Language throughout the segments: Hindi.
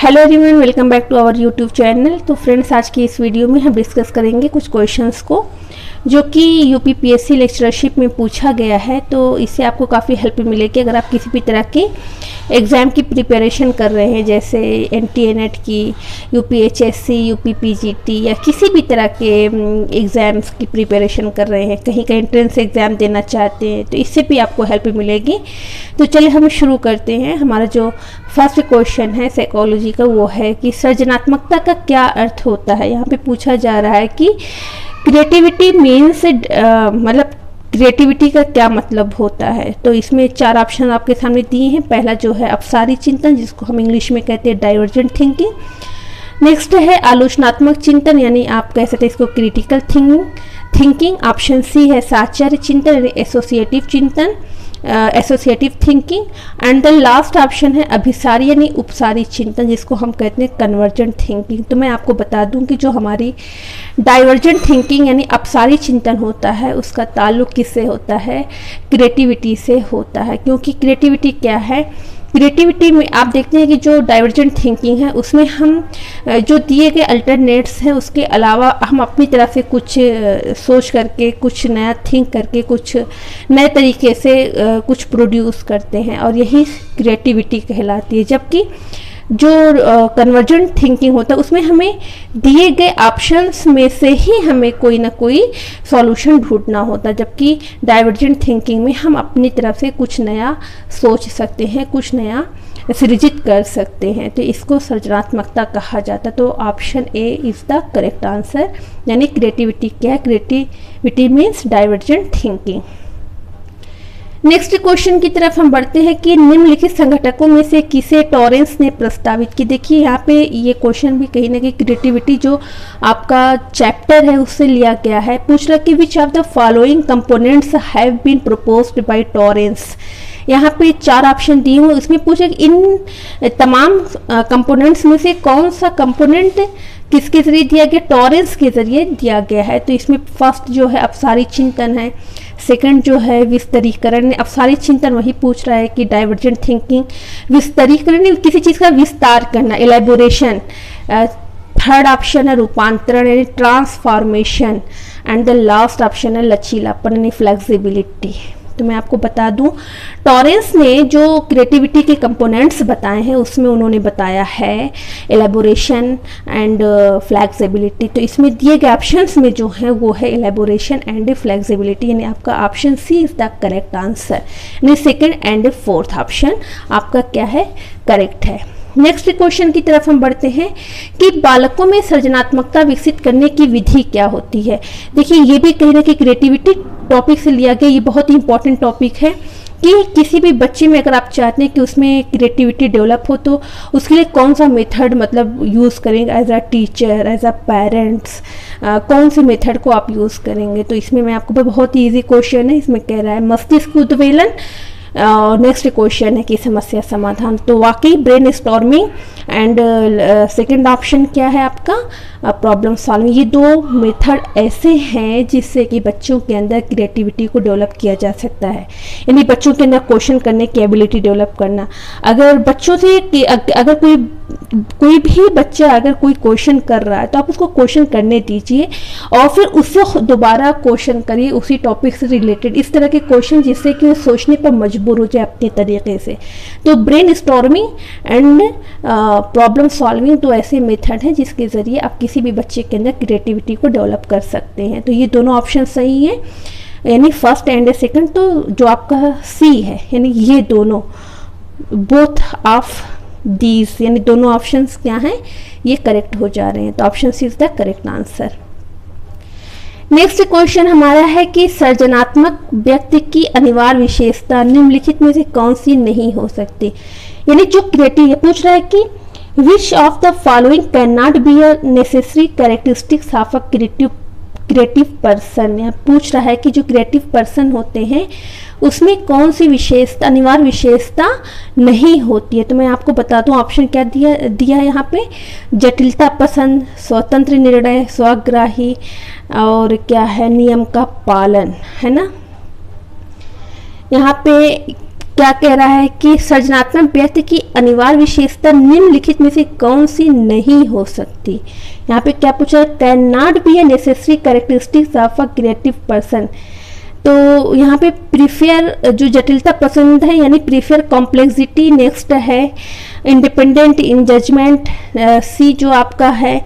Hello everyone, welcome back to our YouTube channel. तो फ्रेंड्स, आज की इस वीडियो में हम डिस्कस करेंगे कुछ क्वेश्चंस को जो कि यूपी पीएससी लेक्चरशिप में पूछा गया है। तो इससे आपको काफ़ी हेल्प मिलेगी अगर आप किसी भी तरह के एग्ज़ाम की प्रिपरेशन कर रहे हैं, जैसे एनटीए नेट की, यूपीएचएससी, यूपी पीजीटी या किसी भी तरह के एग्ज़ाम्स की प्रिपरेशन कर रहे हैं, कहीं का एंट्रेंस एग्ज़ाम देना चाहते हैं, तो इससे भी आपको हेल्प मिलेगी। तो चलिए हम शुरू करते हैं। हमारा जो फर्स्ट क्वेश्चन है साइकोलॉजी का, वो है कि सृजनात्मकता का क्या अर्थ होता है। यहाँ पे पूछा जा रहा है कि क्रिएटिविटी मीन्स मतलब क्रिएटिविटी का क्या मतलब होता है। तो इसमें चार ऑप्शन आपके सामने दिए हैं। पहला जो है अपसारी चिंतन, जिसको हम इंग्लिश में कहते हैं डाइवर्जेंट थिंकिंग। नेक्स्ट है आलोचनात्मक चिंतन, यानी आप कह सकते हैं इसको क्रिटिकल थिंकिंग। ऑप्शन सी है साहचर्य चिंतन यानी एसोसिएटिव चिंतन, associative thinking. And the last option है अभिसारी यानी उपसारी चिंतन, जिसको हम कहते हैं कन्वर्जेंट थिंकिंग। तो मैं आपको बता दूं कि जो हमारी डाइवर्जेंट थिंकिंग यानी अपसारी चिंतन होता है, उसका ताल्लुक किससे होता है? क्रिएटिविटी से होता है। क्योंकि क्रिएटिविटी क्या है? क्रिएटिविटी में आप देखते हैं कि जो डाइवर्जेंट थिंकिंग है उसमें हम जो दिए गए अल्टरनेट्स हैं उसके अलावा हम अपनी तरफ से कुछ सोच करके, कुछ नया थिंक करके, कुछ नए तरीके से कुछ प्रोड्यूस करते हैं, और यही क्रिएटिविटी कहलाती है। जबकि जो कन्वर्जेंट थिंकिंग होता है उसमें हमें दिए गए ऑप्शंस में से ही हमें कोई ना कोई सॉल्यूशन ढूंढना होता है, जबकि डाइवर्जेंट थिंकिंग में हम अपनी तरफ से कुछ नया सोच सकते हैं, कुछ नया सृजित कर सकते हैं। तो इसको सृजनात्मकता कहा जाता है। तो option A is the correct answer, यानी क्रिएटिविटी क्या है? Creativity means divergent thinking. Next question की तरफ हम बढ़ते हैं कि निम्नलिखित संघटकों में से किसे टॉरेंस ने प्रस्तावित की। देखिए यहाँ पे ये क्वेश्चन भी कहीं ना कहीं क्रिएटिविटी जो आपका चैप्टर है उससे लिया गया है। पूछ रहा कि which of the following components have been proposed by Torrance. यहाँ पे चार ऑप्शन दिए हुए, इसमें पूछे इन तमाम कंपोनेंट्स में से कौन सा कंपोनेंट किसके जरिए दिया गया? टॉरेंस के जरिए दिया गया है। तो इसमें फर्स्ट जो है अपसारी चिंतन है, सेकंड जो है विस्तरीकरण। अपसारी चिंतन वही पूछ रहा है कि डाइवर्जेंट थिंकिंग, विस्तरीकरण किसी चीज़ का विस्तार करना, एलेबोरेशन। थर्ड ऑप्शन है रूपांतरण यानी transformation. And the last option है लचीलापन यानी फ्लेक्सिबिलिटी। तो मैं आपको बता दूं, टॉरेंस ने जो क्रिएटिविटी के कंपोनेंट्स बताए हैं उसमें उन्होंने बताया है एलेबोरेशन एंड फ्लेक्सिबिलिटी। तो इसमें दिए गए ऑप्शंस में जो है वो है एलेबोरेशन एंड फ्लेक्सिबिलिटी, यानी आपका option C is the correct answer, यानी सेकेंड एंड फोर्थ ऑप्शन आपका क्या है? करेक्ट है। नेक्स्ट क्वेश्चन की तरफ हम बढ़ते हैं कि बालकों में सृजनात्मकता विकसित करने की विधि क्या होती है। देखिए ये भी कहीं ना कहीं क्रिएटिविटी टॉपिक से लिया गया, ये बहुत ही इंपॉर्टेंट टॉपिक है कि किसी भी बच्चे में अगर आप चाहते हैं कि उसमें क्रिएटिविटी डेवलप हो तो उसके लिए कौन सा मेथड मतलब यूज़ करेंगे as a teacher, as a parents, कौन सी मेथड को आप यूज़ करेंगे। तो इसमें मैं आपको बहुत ही ईजी क्वेश्चन है, इसमें कह रहा है मस्तिष्क उद्वेलन। नेक्स्ट क्वेश्चन है कि समस्या समाधान। तो वाकई brain storming and second option क्या है आपका? Problem solving. ये दो मेथड ऐसे हैं जिससे कि बच्चों के अंदर क्रिएटिविटी को डेवलप किया जा सकता है, यानी बच्चों के अंदर क्वेश्चन करने की एबिलिटी डेवलप करना। अगर बच्चों से अगर कोई भी बच्चा अगर कोई क्वेश्चन कर रहा है तो आप उसको क्वेश्चन करने दीजिए और फिर उससे दोबारा क्वेश्चन करिए उसी टॉपिक से रिलेटेड, इस तरह के क्वेश्चन जिससे कि वो सोचने पर मजबूर हो जाए अपने तरीके से। तो brain storming and problem solving तो ऐसे मेथड हैं जिसके ज़रिए आप किसी भी बच्चे के अंदर क्रिएटिविटी को डेवलप कर सकते हैं। तो ये दोनों ऑप्शन सही हैं, यानी फर्स्ट एंड सेकंड। तो जो आपका सी है, यानी ये दोनों बोथ ऑफ दीज, यानी दोनों ऑप्शंस क्या हैं? ये करेक्ट हो जा रहे हैं। तो option C is the correct answer. Next question हमारा है कि सृजनात्मक व्यक्ति की अनिवार्य विशेषता निम्नलिखित में से कौन सी नहीं हो सकती। यानी जो क्रिएटिव पूछ रहा है कि which of the following can not be a necessary characteristics of a creative person. यहाँ पूछ रहा है कि जो क्रिएटिव पर्सन होते हैं उसमें कौन सी विशेषता, अनिवार्य विशेषता नहीं होती है। तो मैं आपको बता दूं ऑप्शन क्या दिया है यहाँ पे? जटिलता पसंद, स्वतंत्र निर्णय, स्वग्राही, और क्या है नियम का पालन, है ना। यहाँ पे क्या कह रहा है कि सृजनात्मक व्यक्ति की अनिवार्य विशेषता निम्नलिखित में से कौन सी नहीं हो सकती। यहाँ पे क्या पूछा, can not be a necessary characteristics of a creative person. तो यहाँ पे प्रीफेयर जो जटिलता पसंद है यानी प्रीफेयर कॉम्प्लेक्सिटी। नेक्स्ट है इंडिपेंडेंट इन जजमेंट। सी जो आपका है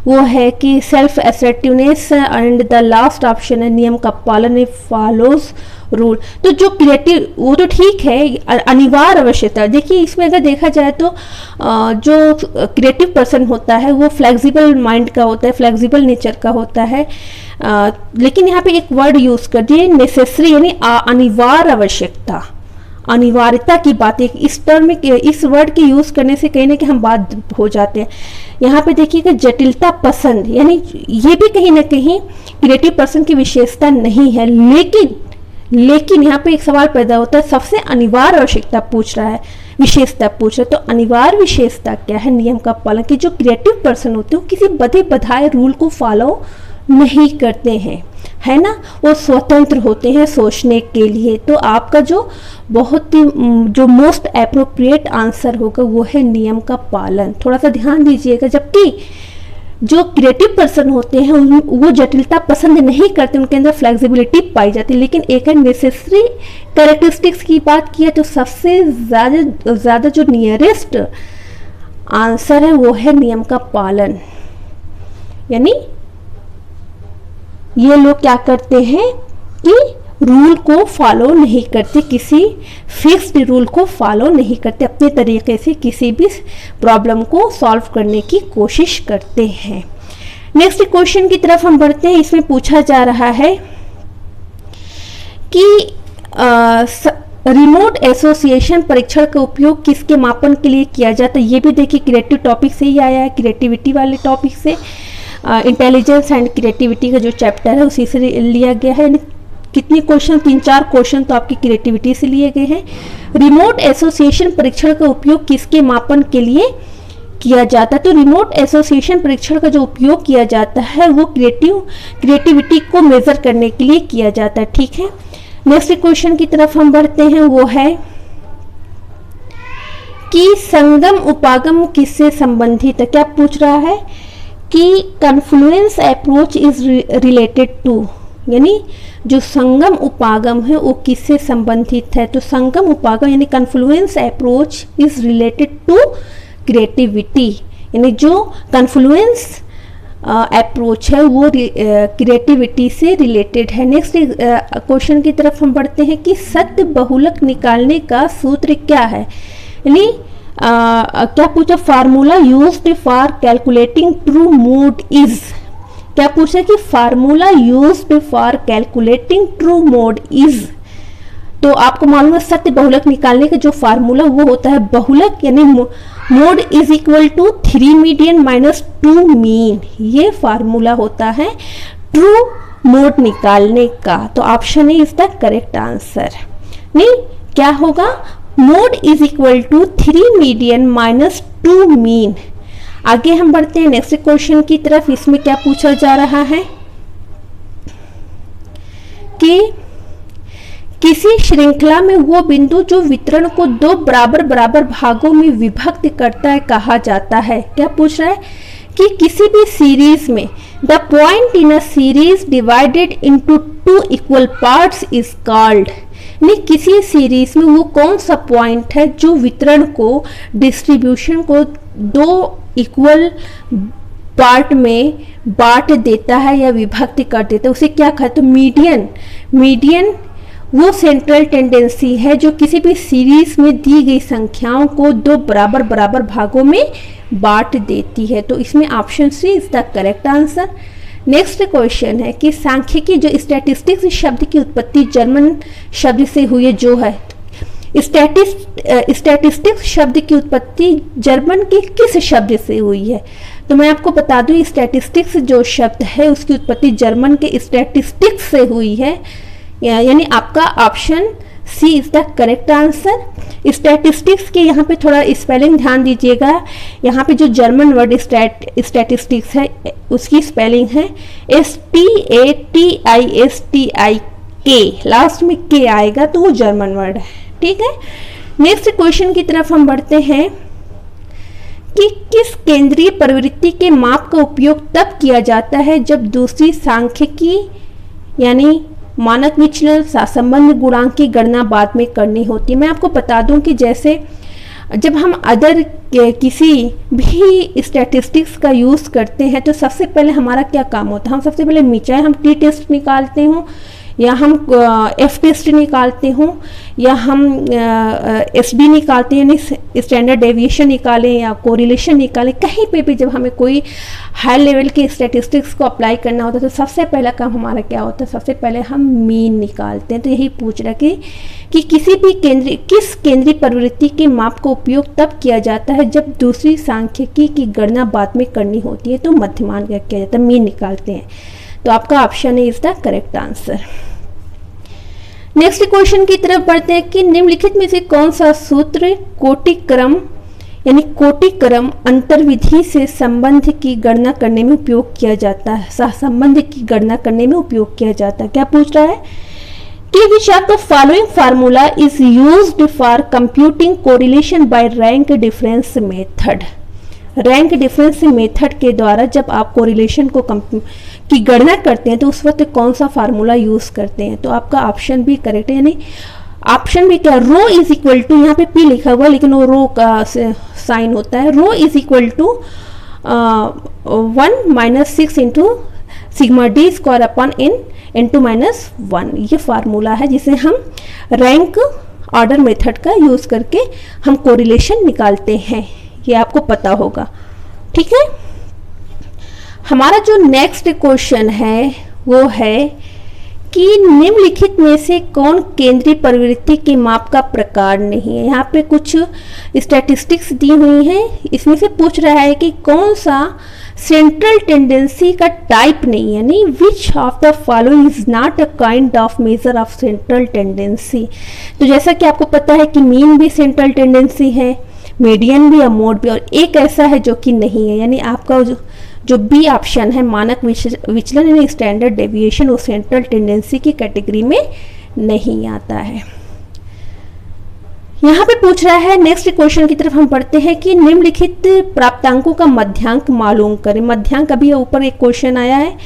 वो है कि self assertiveness. And the last option है नियम का पालन, फॉलोज रूल। तो जो क्रिएटिव वो तो ठीक है, अनिवार्य आवश्यकता। देखिए इसमें अगर देखा जाए तो जो क्रिएटिव पर्सन होता है वो फ्लेक्सिबल माइंड का होता है, फ्लेक्सिबल नेचर का होता है। लेकिन यहाँ पे एक वर्ड यूज कर दिए नेसेसरी, यानी अनिवार्य आवश्यकता, अनिवार्यता की बात। इस टर्म में इस वर्ड के यूज करने से कहीं ना कहीं हम बात हो जाते हैं। यहाँ पे देखिएगा जटिलता पसंद, यानी ये भी कहीं ना कहीं क्रिएटिव पर्सन की विशेषता नहीं है। लेकिन यहाँ पे एक सवाल पैदा होता है, सबसे अनिवार्य आवश्यकता पूछ रहा है, विशेषता पूछ रहा है। तो अनिवार्य विशेषता क्या है, नियम का पालन। कि जो क्रिएटिव पर्सन होते हैं वो किसी बधे बधाए रूल को फॉलो नहीं करते हैं, है ना, वो स्वतंत्र होते हैं सोचने के लिए। तो आपका जो बहुत ही जो मोस्ट एप्रोप्रिएट आंसर होगा वो है नियम का पालन। थोड़ा सा ध्यान दीजिएगा। जबकि जो क्रिएटिव पर्सन होते हैं वो जटिलता पसंद नहीं करते, उनके अंदर फ्लेक्सिबिलिटी पाई जाती है। लेकिन एक है नेसेसरी कैरेक्टरिस्टिक्स की बात किया तो सबसे ज़्यादा जो नियरेस्ट आंसर है वो है नियम का पालन। यानी ये लोग क्या करते हैं कि रूल को फॉलो नहीं करते, किसी फिक्स्ड रूल को फॉलो नहीं करते, अपने तरीके से किसी भी प्रॉब्लम को सॉल्व करने की कोशिश करते हैं। नेक्स्ट क्वेश्चन की तरफ हम बढ़ते हैं। इसमें पूछा जा रहा है कि रिमोट एसोसिएशन परीक्षण का उपयोग किसके मापन के लिए किया जाता है। ये भी देखिए क्रिएटिव टॉपिक से ही आया है, क्रिएटिविटी वाले टॉपिक से। इंटेलिजेंस एंड क्रिएटिविटी का जो चैप्टर है उसी से लिया गया है। कितने क्वेश्चन, 3-4 क्वेश्चन तो आपकी क्रिएटिविटी से लिए गए हैं। रिमोट एसोसिएशन परीक्षण का उपयोग किसके मापन के लिए किया जाता है। तो रिमोट एसोसिएशन परीक्षण का जो उपयोग किया जाता है वो क्रिएटिविटी को मेजर करने के लिए किया जाता है। ठीक है, नेक्स्ट क्वेश्चन की तरफ हम बढ़ते हैं। वो है कि संगम उपागम किससे संबंधित है। क्या पूछ रहा है कि confluence approach is related to, यानी जो संगम उपागम है वो किससे संबंधित है। तो संगम उपागम यानी confluence approach is related to creativity, यानी जो कन्फ्लुएंस अप्रोच है वो क्रिएटिविटी से रिलेटेड है। नेक्स्ट क्वेश्चन की तरफ हम बढ़ते हैं कि सत्य बहुलक निकालने का सूत्र क्या है। यानी क्या पूछा, formula used for calculating true mode is. क्या पूछा कि formula used for calculating true mode is. तो आपको मालूम है सत्य बहुलक निकालने का जो फार्मूला वो होता है बहुलक, यानी mode is equal to 3 median minus 2 mean. ये फार्मूला होता है ट्रू मोड निकालने का। तो option A is the correct answer. नहीं, क्या होगा, mode is equal to 3 median minus 2 mean. आगे हम बढ़ते हैं नेक्स्ट क्वेश्चन की तरफ। इसमें क्या पूछा जा रहा है कि किसी श्रृंखला में वो बिंदु जो वितरण को 2 बराबर भागों में विभक्त करता है कहा जाता है। क्या पूछ रहा है कि किसी भी सीरीज में the point in a series divided into 2 equal parts is called. नहीं, किसी सीरीज में वो कौन सा पॉइंट है जो वितरण को, डिस्ट्रीब्यूशन को 2 इक्वल पार्ट में बांट देता है या विभक्त कर देता है, उसे क्या कहते हैं, मीडियन वो सेंट्रल टेंडेंसी है जो किसी भी सीरीज में दी गई संख्याओं को 2 बराबर भागों में बांट देती है। तो इसमें option C is the correct answer. Next question है कि सांख्यिकी जो स्टैटिस्टिक्स शब्द की उत्पत्ति जर्मन शब्द से हुई है। जो है स्टैटिस्टिक्स शब्द की उत्पत्ति जर्मन के किस शब्द से हुई है। तो मैं आपको बता दूं स्टैटिस्टिक्स जो शब्द है उसकी उत्पत्ति जर्मन के स्टैटिस्टिक्स से हुई है, यानी आपका option C is the correct answer. Statistics के यहाँ पे थोड़ा स्पेलिंग ध्यान दीजिएगा। यहाँ पे जो जर्मन वर्ड स्टैटिस्टिक्स है उसकी स्पेलिंग है STATISTIK, लास्ट में के आएगा तो वो जर्मन वर्ड है। ठीक है। नेक्स्ट क्वेश्चन की तरफ हम बढ़ते हैं कि किस केंद्रीय प्रवृत्ति के माप का उपयोग तब किया जाता है जब दूसरी सांख्यिकी यानी मानक विचलन सहसंबंध गुणांक की गणना बाद में करनी होती है। मैं आपको बता दूं कि जैसे जब हम अदर किसी भी स्टैटिस्टिक्स का यूज़ करते हैं तो सबसे पहले हमारा क्या काम होता है, हम सबसे पहले चाहे हम टी टेस्ट निकालते हों या हम एफ टेस्ट निकालते हों या हम एस डी निकालते हैं यानी स्टैंडर्ड डेविएशन निकालें या कोरिलेशन निकालें, कहीं पे भी जब हमें कोई हाई लेवल के स्टैटिस्टिक्स को अप्लाई करना होता है तो सबसे पहला काम हमारा क्या होता है, सबसे पहले हम मीन निकालते हैं। तो यही पूछ रहा है कि किसी भी किस केंद्रीय प्रवृत्ति के माप का उपयोग तब किया जाता है जब दूसरी सांख्यिकी की गणना बाद में करनी होती है, तो मध्यमान का किया जाता है, मीन निकालते हैं। तो आपका option is the correct answer. Next question की तरफ बढ़ते हैं कि निम्नलिखित में से कौन सा सूत्र कोटिक्रम यानी कोटिक्रम अंतर्विधि से संबंध की गणना करने में उपयोग किया जाता है, सहसंबंध की गणना करने में उपयोग किया जाता है। क्या पूछ रहा है कि which of the following formula is used for computing correlation by rank difference method. Rank difference method के द्वारा जब आप कोरिलेशन को की गणना करते हैं तो उस वक्त कौन सा फार्मूला यूज करते हैं, तो आपका ऑप्शन भी करेक्ट है। यानी ऑप्शन भी क्या, रो इज इक्वल टू, यहाँ पे पी लिखा हुआ लेकिन वो रो का साइन होता है, rho is equal to 1 minus 6 into sigma D square upon N into minus 1। ये फार्मूला है जिसे हम रैंक ऑर्डर मेथड का यूज करके हम कोरिलेशन निकालते हैं, ये आपको पता होगा। ठीक है, हमारा जो नेक्स्ट क्वेश्चन है वो है कि निम्नलिखित में से कौन केंद्रीय प्रवृत्ति के माप का प्रकार नहीं है। यहाँ पे कुछ स्टैटिस्टिक्स दी हुई हैं, इसमें से पूछ रहा है कि कौन सा सेंट्रल टेंडेंसी का टाइप नहीं है, यानी विच of the following is not a kind of measure of central tendency. तो जैसा कि आपको पता है कि मीन भी सेंट्रल टेंडेंसी है, मीडियन भी और मोड भी, और एक ऐसा है जो कि नहीं है, यानी आपका जो बी ऑप्शन है मानक विचलन यानी स्टैंडर्ड डेविएशन, वो सेंट्रल टेंडेंसी की कैटेगरी में नहीं आता है। यहाँ पे पूछ रहा है, नेक्स्ट क्वेश्चन की तरफ हम पढ़ते हैं कि निम्नलिखित प्राप्तांकों का मध्यांक मालूम करें। मध्यांक अभी ऊपर एक क्वेश्चन आया है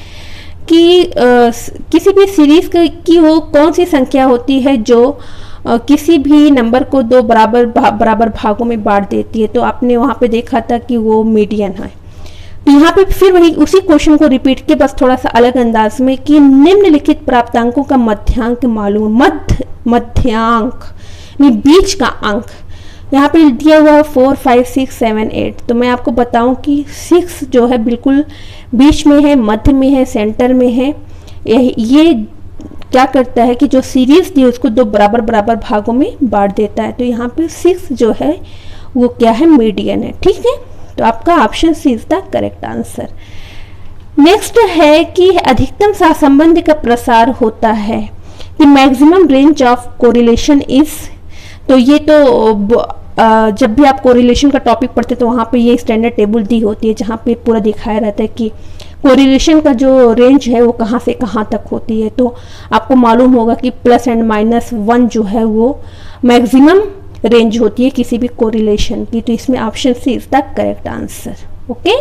कि किसी भी सीरीज की वो कौन सी संख्या होती है जो किसी भी नंबर को दो बराबर भागों में बांट देती है। तो आपने वहाँ पे देखा था कि वो मीडियन है। तो यहाँ पे फिर वही उसी क्वेश्चन को रिपीट के बस थोड़ा सा अलग अंदाज में कि निम्नलिखित प्राप्तांकों का मध्यांक मालूम, मध्यांक बीच का अंक यहाँ पे दिया हुआ 4, 5, 6, 7, 8। तो मैं आपको बताऊं कि 6 जो है बिल्कुल बीच में है, मध्य में है, सेंटर में है। ये क्या करता है कि जो सीरीज दी उसको दो बराबर भागों में बांट देता है। तो यहाँ पे 6 जो है वो क्या है, मीडियन है। ठीक है, तो आपका option C is the correct answer. Next है कि अधिकतम सहसंबंध का प्रसार होता है, the maximum range of correlation is. तो ये तो जब भी आप कोरिलेशन का टॉपिक पढ़ते तो वहाँ पे ये स्टैंडर्ड टेबल दी होती है जहाँ पे पूरा दिखाया रहता है कि कोरिलेशन का जो रेंज है वो कहाँ से कहाँ तक होती है। तो आपको मालूम होगा कि प्लस एंड माइनस 1 जो है वो मैक्सिमम रेंज होती है किसी भी कोरिलेशन की। तो इसमें option C is the correct answer. Okay.